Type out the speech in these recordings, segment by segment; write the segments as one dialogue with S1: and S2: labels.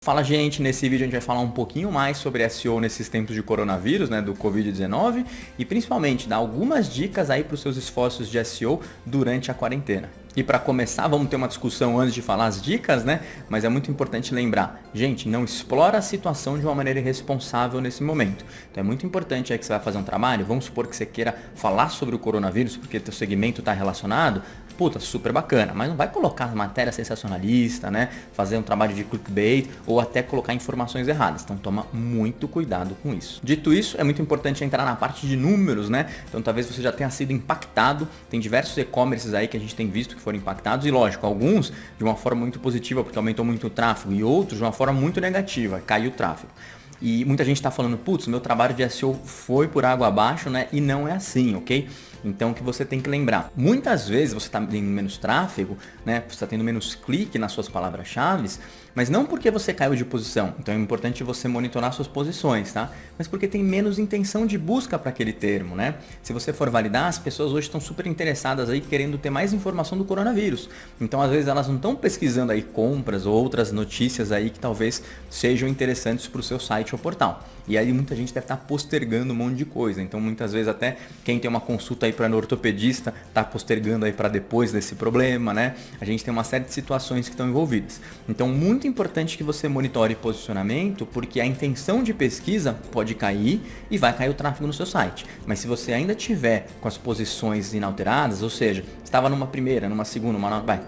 S1: Fala, gente, nesse vídeo a gente vai falar um pouquinho mais sobre SEO nesses tempos de coronavírus, né, do Covid-19 e principalmente dar algumas dicas aí para os seus esforços de SEO durante a quarentena. E para começar, vamos ter uma discussão antes de falar as dicas, né? Mas é muito importante lembrar, gente, não explora a situação de uma maneira irresponsável nesse momento. Então é muito importante aí que você vai fazer um trabalho, vamos supor que você queira falar sobre o coronavírus porque teu segmento está relacionado, puta, super bacana, mas não vai colocar matéria sensacionalista, né? Fazer um trabalho de clickbait ou até colocar informações erradas. Então toma muito cuidado com isso. Dito isso, é muito importante entrar na parte de números, né? Então talvez você já tenha sido impactado. Tem diversos e-commerces aí que a gente tem visto que foram impactados e lógico, alguns de uma forma muito positiva porque aumentou muito o tráfego e outros de uma forma muito negativa, caiu o tráfego. E muita gente está falando, putz, meu trabalho de SEO foi por água abaixo, né? E não é assim, ok? Então o que você tem que lembrar, muitas vezes você está tendo menos tráfego, né? Você está tendo menos clique nas suas palavras-chave, mas não porque você caiu de posição. Então é importante você monitorar suas posições, tá? Mas porque tem menos intenção de busca para aquele termo, né? Se você for validar, as pessoas hoje estão super interessadas aí querendo ter mais informação do coronavírus. Então às vezes elas não estão pesquisando aí compras ou outras notícias aí que talvez sejam interessantes para o seu site ou portal. E aí muita gente deve estar postergando um monte de coisa. Então muitas vezes até quem tem uma consulta aí para no ortopedista está postergando aí para depois desse problema, né? A gente tem uma série de situações que estão envolvidas. Então muito importante que você monitore posicionamento, porque a intenção de pesquisa pode cair e vai cair o tráfego no seu site. Mas se você ainda tiver com as posições inalteradas, ou seja, estava numa primeira, numa segunda,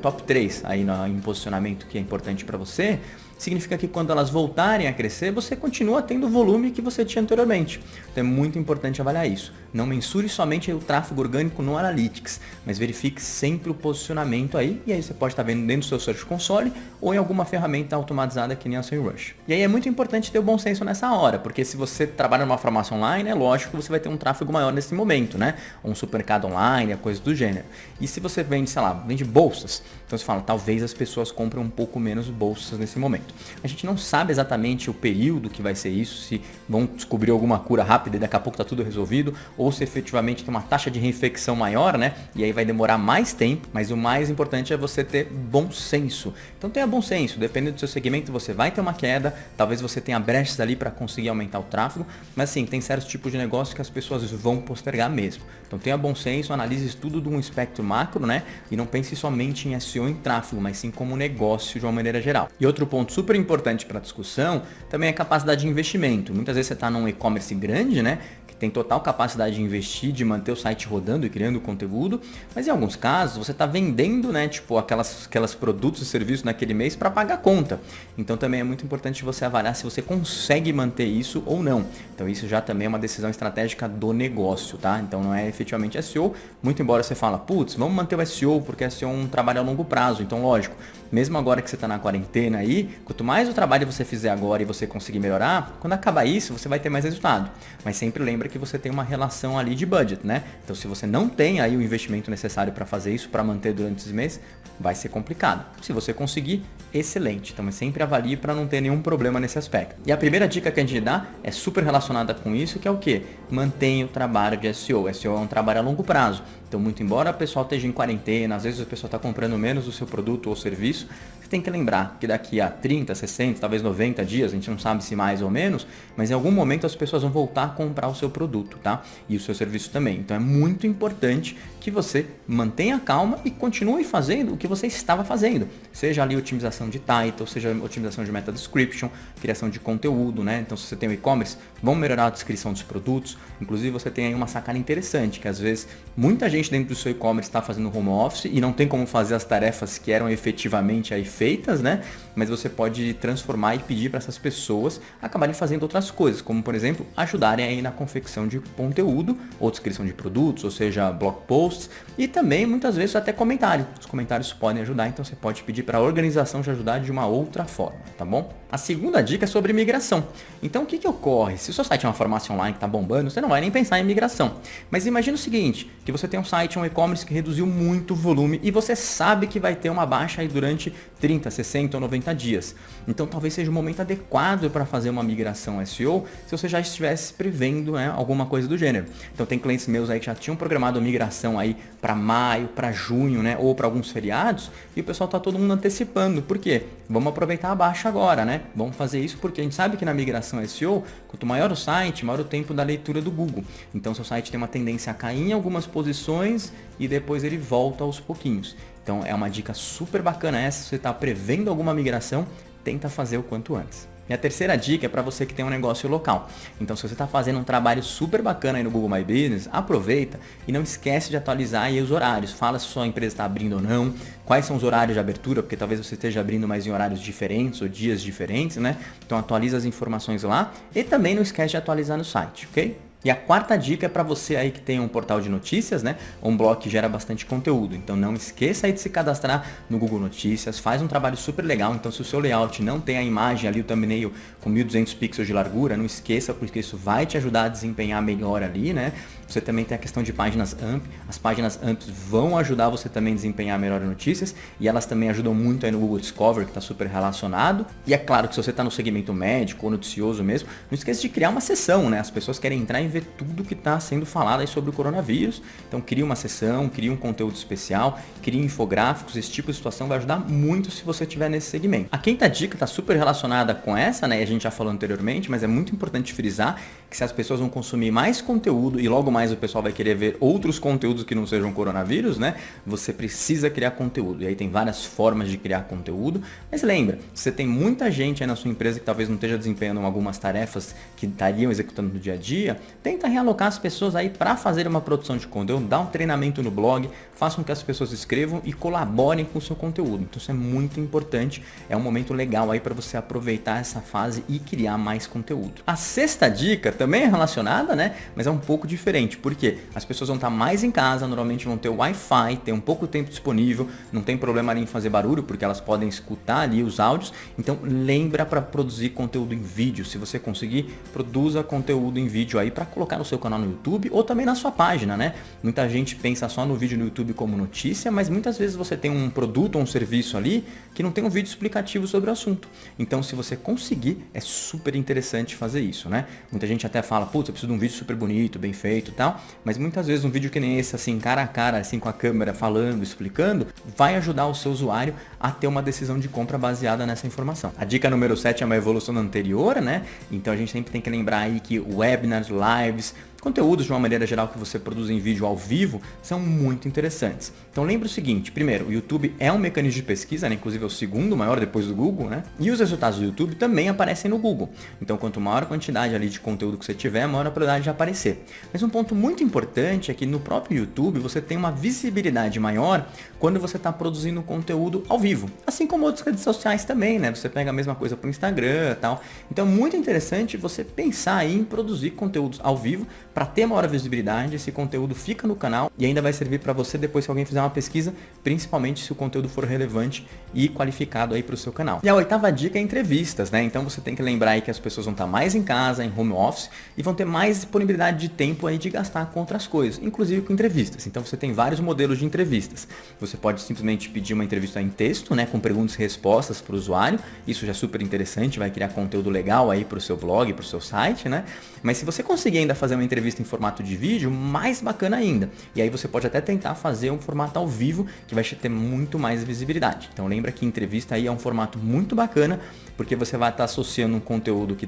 S1: top 3 aí em posicionamento que é importante para você, significa que quando elas voltarem a crescer, você continua tendo o volume que você tinha anteriormente. Então é muito importante avaliar isso. Não mensure somente o tráfego orgânico no Analytics, mas verifique sempre o posicionamento aí, e aí você pode estar vendo dentro do seu Search Console ou em alguma ferramenta automatizada que nem a SEMrush. E aí é muito importante ter o bom senso nessa hora, porque se você trabalha numa farmácia online, é lógico que você vai ter um tráfego maior nesse momento, né? Um supermercado online, coisa do gênero. E se você vende, sei lá, vende bolsas, então você fala, talvez as pessoas comprem um pouco menos bolsas nesse momento. A gente não sabe exatamente o período que vai ser isso, se vão descobrir alguma cura rápida e daqui a pouco está tudo resolvido, ou se efetivamente tem uma taxa de reinfecção maior, né? E aí vai demorar mais tempo, mas o mais importante é você ter bom senso. Então tenha bom senso, dependendo do seu segmento você vai ter uma queda, talvez você tenha brechas ali para conseguir aumentar o tráfego, mas sim, tem certos tipos de negócio que as pessoas vão postergar mesmo. Então tenha bom senso, analise tudo de um espectro macro, né? E não pense somente em SEO em tráfego, mas sim como negócio de uma maneira geral. E outro ponto super importante para a discussão também é a capacidade de investimento. Muitas vezes você está num e-commerce grande, né? Que tem total capacidade de investir, de manter o site rodando e criando conteúdo, mas em alguns casos você está vendendo, né, tipo aquelas produtos e serviços naquele mês para pagar a conta. Então também é muito importante você avaliar se você consegue manter isso ou não. Então isso já também é uma decisão estratégica do negócio, tá? Então não é efetivamente SEO, muito embora você fala, putz, vamos manter o SEO porque SEO é um trabalho a longo prazo. Então lógico, mesmo agora que você está na quarentena aí, quanto mais o trabalho você fizer agora e você conseguir melhorar, quando acabar isso você vai ter mais resultado. Mas sempre lembra que você tem uma relação ali de budget, né? Então se você não tem aí o investimento necessário para fazer isso, para manter durante esses meses, vai ser complicado. Se você conseguir, excelente. Então sempre avalie para não ter nenhum problema nesse aspecto. E a primeira dica que a gente dá é super relacionada com isso, que é o quê? Mantenha o trabalho de SEO. SEO é um trabalho a longo prazo. Então, muito embora o pessoal esteja em quarentena, às vezes o pessoal está comprando menos do seu produto ou serviço, você tem que lembrar que daqui a 30, 60, talvez 90 dias, a gente não sabe se mais ou menos, mas em algum momento as pessoas vão voltar a comprar o seu produto, tá? E o seu serviço também. Então, é muito importante que você mantenha calma e continue fazendo o que você estava fazendo. Seja ali otimização de title, seja otimização de meta description, criação de conteúdo, né? Então, se você tem um e-commerce, vamos melhorar a descrição dos produtos. Inclusive, você tem aí uma sacada interessante, que às vezes muita gente dentro do seu e-commerce está fazendo home office e não tem como fazer as tarefas que eram efetivamente aí feitas, né? Mas você pode transformar e pedir para essas pessoas acabarem fazendo outras coisas, como por exemplo, ajudarem aí na confecção de conteúdo ou descrição de produtos, ou seja, blog posts e também muitas vezes até comentário. Os comentários podem ajudar, então você pode pedir para a organização te ajudar de uma outra forma, tá bom? A segunda dica é sobre migração. Então o que ocorre? Se o seu site é uma farmácia online que está bombando, você não vai nem pensar em migração. Mas imagina o seguinte, que você tem um site, um e-commerce que reduziu muito o volume e você sabe que vai ter uma baixa aí durante 30, 60 ou 90 dias. Então talvez seja o momento adequado para fazer uma migração SEO se você já estivesse prevendo, né, alguma coisa do gênero. Então tem clientes meus aí que já tinham programado a migração aí para maio, para junho, né, ou para alguns feriados, e o pessoal está todo mundo antecipando. Por quê? Vamos aproveitar a baixa agora, né? Vamos fazer isso porque a gente sabe que na migração SEO, quanto maior o site, maior o tempo da leitura do Google. Então seu site tem uma tendência a cair em algumas posições e depois ele volta aos pouquinhos. Então é uma dica super bacana essa, se você está prevendo alguma migração, tenta fazer o quanto antes. E a terceira dica é para você que tem um negócio local. Então, se você está fazendo um trabalho super bacana aí no Google My Business, aproveita e não esquece de atualizar aí os horários. Fala se sua empresa está abrindo ou não, quais são os horários de abertura, porque talvez você esteja abrindo mais em horários diferentes ou dias diferentes, né? Então, atualiza as informações lá e também não esquece de atualizar no site, ok? E a quarta dica é para você aí que tem um portal de notícias, né? Um blog que gera bastante conteúdo. Então não esqueça aí de se cadastrar no Google Notícias, faz um trabalho super legal. Então se o seu layout não tem a imagem ali, o thumbnail com 1200 pixels de largura, não esqueça, porque isso vai te ajudar a desempenhar melhor ali, né? Você também tem a questão de páginas AMP. As páginas AMP vão ajudar você também a desempenhar melhor as notícias e elas também ajudam muito aí no Google Discover, que está super relacionado. E é claro que se você está no segmento médico ou noticioso mesmo, não esqueça de criar uma seção, né? As pessoas querem entrar e ver tudo que está sendo falado aí sobre o coronavírus. Então cria uma seção, cria um conteúdo especial, cria infográficos. Esse tipo de situação vai ajudar muito se você estiver nesse segmento. A quinta dica está super relacionada com essa, né? A gente já falou anteriormente, mas é muito importante frisar que se as pessoas vão consumir mais conteúdo e logo mais o pessoal vai querer ver outros conteúdos que não sejam coronavírus, né? Você precisa criar conteúdo. E aí tem várias formas de criar conteúdo. Mas lembra, você tem muita gente aí na sua empresa que talvez não esteja desempenhando algumas tarefas que estariam executando no dia a dia, tenta realocar as pessoas aí para fazer uma produção de conteúdo, dá um treinamento no blog, faça com que as pessoas escrevam e colaborem com o seu conteúdo. Então isso é muito importante, é um momento legal aí para você aproveitar essa fase e criar mais conteúdo. A sexta dica também é relacionada, né? Mas é um pouco diferente, porque as pessoas vão estar mais em casa, normalmente vão ter Wi-Fi, tem um pouco tempo disponível, não tem problema ali em fazer barulho, porque elas podem escutar ali os áudios. Então lembra para produzir conteúdo em vídeo, se você conseguir, produza conteúdo em vídeo aí para colocar no seu canal no YouTube ou também na sua página, né? Muita gente pensa só no vídeo no YouTube como notícia, mas muitas vezes você tem um produto ou um serviço ali que não tem um vídeo explicativo sobre o assunto. Então, se você conseguir, é super interessante fazer isso, né? Muita gente até fala, putz, eu preciso de um vídeo super bonito, bem feito e tal, mas muitas vezes um vídeo que nem esse, assim, cara a cara, assim, com a câmera falando, explicando, vai ajudar o seu usuário a ter uma decisão de compra baseada nessa informação. A dica número 7 é uma evolução anterior, né? Então, a gente sempre tem que lembrar aí que webinars, lives, conteúdos de uma maneira geral que você produz em vídeo ao vivo são muito interessantes. Então lembra o seguinte, primeiro, o YouTube é um mecanismo de pesquisa, né? Inclusive é o segundo maior depois do Google, né? E os resultados do YouTube também aparecem no Google. Então quanto maior a quantidade ali de conteúdo que você tiver, maior a probabilidade de aparecer. Mas um ponto muito importante é que no próprio YouTube você tem uma visibilidade maior quando você está produzindo conteúdo ao vivo. Assim como outras redes sociais também, né? Você pega a mesma coisa para o Instagram e tal. Então é muito interessante você pensar aí em produzir conteúdos ao vivo para ter maior visibilidade. Esse conteúdo fica no canal e ainda vai servir para você depois se alguém fizer uma pesquisa, principalmente se o conteúdo for relevante e qualificado aí para o seu canal. E a oitava dica é entrevistas, né? Então você tem que lembrar aí que as pessoas vão estar mais em casa, em home office, e vão ter mais disponibilidade de tempo aí de gastar com outras coisas, inclusive com entrevistas. Então você tem vários modelos de entrevistas. Você pode simplesmente pedir uma entrevista em texto, né, com perguntas e respostas para o usuário. Isso já é super interessante, vai criar conteúdo legal aí para o seu blog, para o seu site, né? Mas se você conseguir ainda fazer uma entrevista em formato de vídeo, mais bacana ainda. E aí você pode até tentar fazer um formato ao vivo, que vai ter muito mais visibilidade. Então lembra que entrevista aí é um formato muito bacana, porque você vai estar associando um conteúdo que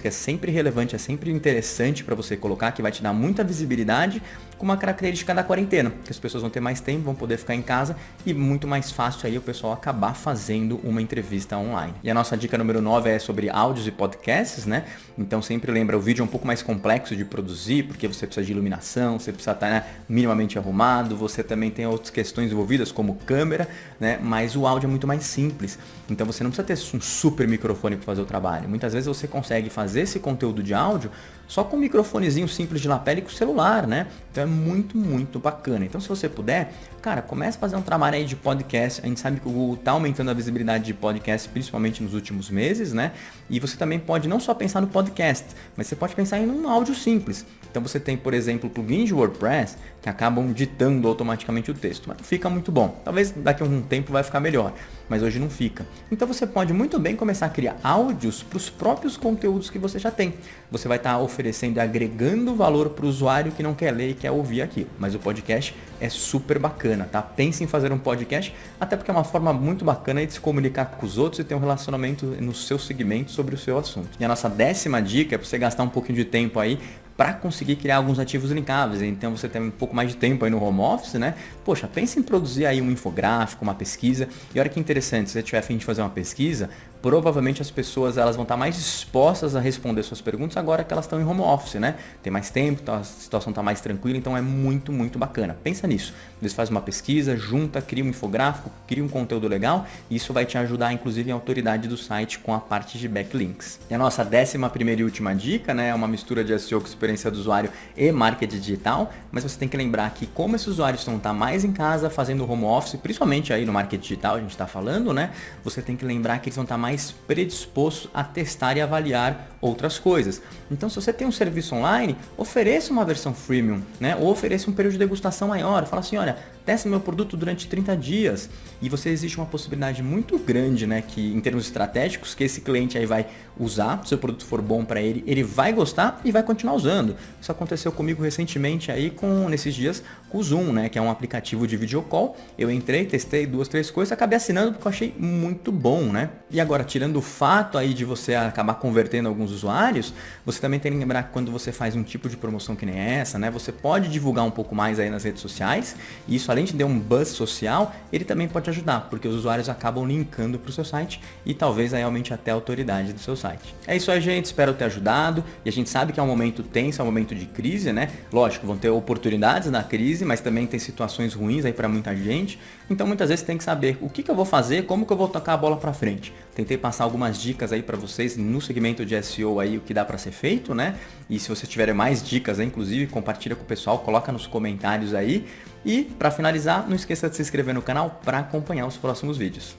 S1: que é sempre relevante, é sempre interessante para você colocar, que vai te dar muita visibilidade, com uma característica da quarentena, que as pessoas vão ter mais tempo, vão poder ficar em casa e muito mais fácil aí o pessoal acabar fazendo uma entrevista online. E a nossa dica número 9 é sobre áudios e podcasts, né? Então sempre lembra, o vídeo é um pouco mais complexo de produzir, porque você precisa de iluminação, você precisa estar, né, minimamente arrumado, você também tem outras questões envolvidas como câmera, né? Mas o áudio é muito mais simples, então você não precisa ter um super microfone para fazer o trabalho. Muitas vezes você consegue fazer esse conteúdo de áudio só com um microfonezinho simples de lapela e com o celular, né? Então é muito, muito bacana. Então se você puder, cara, comece a fazer um trabalho aí de podcast. A gente sabe que o Google está aumentando a visibilidade de podcast, principalmente nos últimos meses, né? E você também pode não só pensar no podcast, mas você pode pensar em um áudio simples. Então você tem, por exemplo, plugins de WordPress que acabam ditando automaticamente o texto, mas não fica muito bom. Talvez daqui a algum tempo vai ficar melhor, mas hoje não fica. Então você pode muito bem começar a criar áudios para os próprios conteúdos que você já tem. Você vai estar oferecendo e agregando valor para o usuário que não quer ler e quer ouvir aquilo. Mas o podcast é super bacana, tá? Pense em fazer um podcast, até porque é uma forma muito bacana de se comunicar com os outros e ter um relacionamento no seu segmento sobre o seu assunto. E a nossa 10ª dica é para você gastar um pouquinho de tempo aí para conseguir criar alguns ativos linkáveis. Então você tem um pouco mais de tempo aí no home office, né? Poxa, pense em produzir aí um infográfico, uma pesquisa. E olha que interessante, se você tiver a fim de fazer uma pesquisa, provavelmente as pessoas elas vão estar mais dispostas a responder suas perguntas agora que elas estão em home office, né? Tem mais tempo, a situação está mais tranquila, então é muito, muito bacana. Pensa nisso. Você faz uma pesquisa, junta, cria um infográfico, cria um conteúdo legal e isso vai te ajudar, inclusive, a autoridade do site com a parte de backlinks. E a nossa 11ª e última dica, né? É uma mistura de SEO com experiência do usuário e marketing digital, mas você tem que lembrar que como esses usuários estão mais em casa fazendo home office, principalmente aí no marketing digital, a gente está falando, né? Você tem que lembrar que eles vão estar mais predispostos a testar e avaliar outras coisas. Então, se você tem um serviço online, ofereça uma versão freemium, né? Ou ofereça um período de degustação maior. Fala assim, olha, testa meu produto durante 30 dias. E você existe uma possibilidade muito grande, né? Que em termos estratégicos, que esse cliente aí vai usar, se o produto for bom para ele, ele vai gostar e vai continuar usando. Isso aconteceu comigo recentemente aí nesses dias com o Zoom, né? Que é um aplicativo de video call. Eu entrei, testei 2, 3 coisas, acabei assinando porque eu achei muito bom, né? E agora, tirando o fato aí de você acabar convertendo alguns usuários, você também tem que lembrar que quando você faz um tipo de promoção que nem essa, né? Você pode divulgar um pouco mais aí nas redes sociais. E isso, além de ter um buzz social, ele também pode ajudar, porque os usuários acabam linkando para o seu site e talvez aí aumente até a autoridade do seu site. É isso aí, gente. Espero ter ajudado. E a gente sabe que é um momento tenso, é um momento de crise, né? Lógico, vão ter oportunidades na crise, mas também tem situações ruins aí para muita gente. Então, muitas vezes tem que saber o que eu vou fazer, como que eu vou tocar a bola para frente. Tentei passar algumas dicas aí para vocês no segmento de SEO aí, o que dá para ser feito, né? E se vocês tiverem mais dicas, inclusive, compartilha com o pessoal, coloca nos comentários aí. E para finalizar, não esqueça de se inscrever no canal para acompanhar os próximos vídeos.